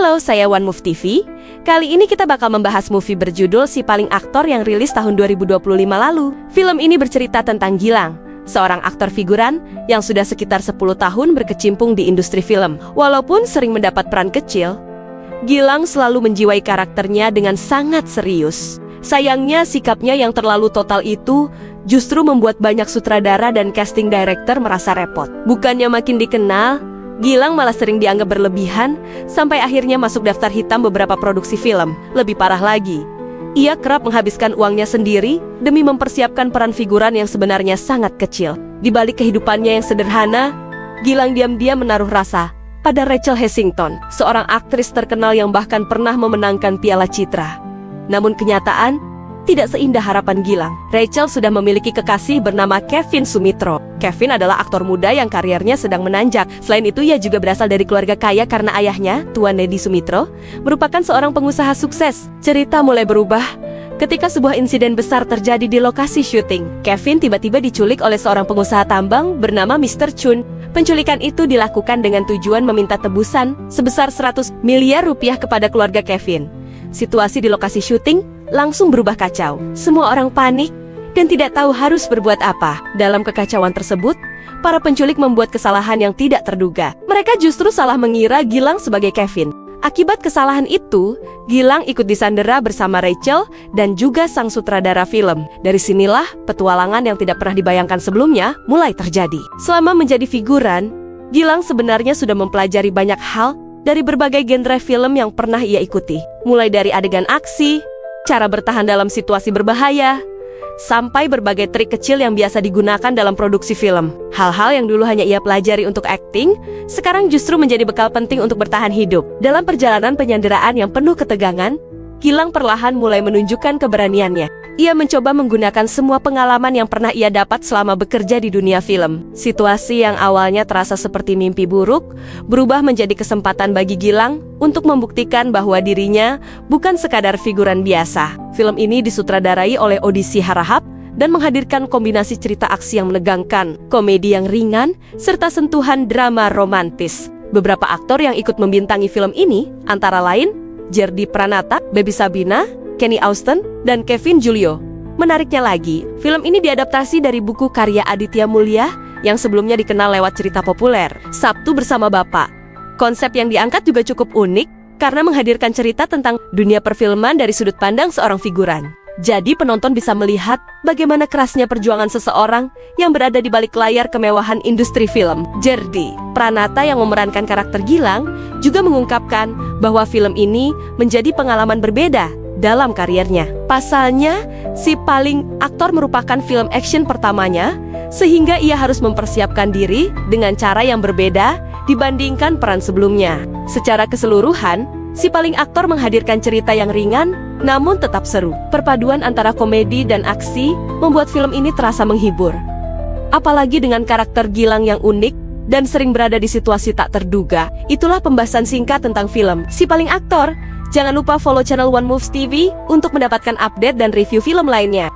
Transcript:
Halo, saya One Move TV. Kali ini kita bakal membahas movie berjudul Si Paling Aktor yang rilis tahun 2025 lalu. Film ini bercerita tentang Gilang, seorang aktor figuran yang sudah sekitar 10 tahun berkecimpung di industri film. Walaupun sering mendapat peran kecil, Gilang selalu menjiwai karakternya dengan sangat serius. Sayangnya sikapnya yang terlalu total itu justru membuat banyak sutradara dan casting director merasa repot. Bukannya makin dikenal, Gilang malah sering dianggap berlebihan, sampai akhirnya masuk daftar hitam beberapa produksi film. Lebih parah lagi, ia kerap menghabiskan uangnya sendiri demi mempersiapkan peran figuran yang sebenarnya sangat kecil. Di balik kehidupannya yang sederhana, Gilang diam-diam menaruh rasa pada Rachel Hessington, seorang aktris terkenal yang bahkan pernah memenangkan Piala Citra. Namun kenyataan tidak seindah harapan Gilang. Rachel sudah memiliki kekasih bernama Kevin Sumitro. Kevin adalah aktor muda yang karirnya sedang menanjak. Selain itu, ia juga berasal dari keluarga kaya karena ayahnya, Tuan Nedi Sumitro, merupakan seorang pengusaha sukses. Cerita mulai berubah ketika sebuah insiden besar terjadi di lokasi syuting. Kevin tiba-tiba diculik oleh seorang pengusaha tambang bernama Mr. Chun. Penculikan itu dilakukan dengan tujuan meminta tebusan sebesar 100 miliar rupiah kepada keluarga Kevin. Situasi di lokasi syuting langsung berubah kacau. Semua orang panik dan tidak tahu harus berbuat apa. Dalam kekacauan tersebut, para penculik membuat kesalahan yang tidak terduga. Mereka justru salah mengira Gilang sebagai Kevin. Akibat kesalahan itu, Gilang ikut disandera bersama Rachel dan juga sang sutradara film. Dari sinilah petualangan yang tidak pernah dibayangkan sebelumnya mulai terjadi. Selama menjadi figuran, Gilang sebenarnya sudah mempelajari banyak hal dari berbagai genre film yang pernah ia ikuti. Mulai dari adegan aksi, cara bertahan dalam situasi berbahaya, sampai berbagai trik kecil yang biasa digunakan dalam produksi film. Hal-hal yang dulu hanya ia pelajari untuk akting, sekarang justru menjadi bekal penting untuk bertahan hidup. Dalam perjalanan penyanderaan yang penuh ketegangan, Gilang perlahan mulai menunjukkan keberaniannya. Ia mencoba menggunakan semua pengalaman yang pernah ia dapat selama bekerja di dunia film. Situasi yang awalnya terasa seperti mimpi buruk, berubah menjadi kesempatan bagi Gilang untuk membuktikan bahwa dirinya bukan sekadar figuran biasa. Film ini disutradarai oleh Odissi Harahap dan menghadirkan kombinasi cerita aksi yang menegangkan, komedi yang ringan, serta sentuhan drama romantis. Beberapa aktor yang ikut membintangi film ini antara lain Jerdy Pranata, Baby Sabina, Kenny Austin, dan Kevin Julio. Menariknya lagi, film ini diadaptasi dari buku karya Aditya Mulya yang sebelumnya dikenal lewat cerita populer Sabtu Bersama Bapak. Konsep yang diangkat juga cukup unik karena menghadirkan cerita tentang dunia perfilman dari sudut pandang seorang figuran. Jadi penonton bisa melihat bagaimana kerasnya perjuangan seseorang yang berada di balik layar kemewahan industri film. Jerdy Pranata yang memerankan karakter Gilang juga mengungkapkan bahwa film ini menjadi pengalaman berbeda dalam karirnya. Pasalnya, Si Paling Aktor merupakan film action pertamanya, sehingga ia harus mempersiapkan diri dengan cara yang berbeda dibandingkan peran sebelumnya. Secara keseluruhan, Si Paling Aktor menghadirkan cerita yang ringan, namun tetap seru. Perpaduan antara komedi dan aksi membuat film ini terasa menghibur. Apalagi dengan karakter Gilang yang unik dan sering berada di situasi tak terduga. Itulah pembahasan singkat tentang film Si Paling Aktor. Jangan lupa follow channel One Moves TV untuk mendapatkan update dan review film lainnya.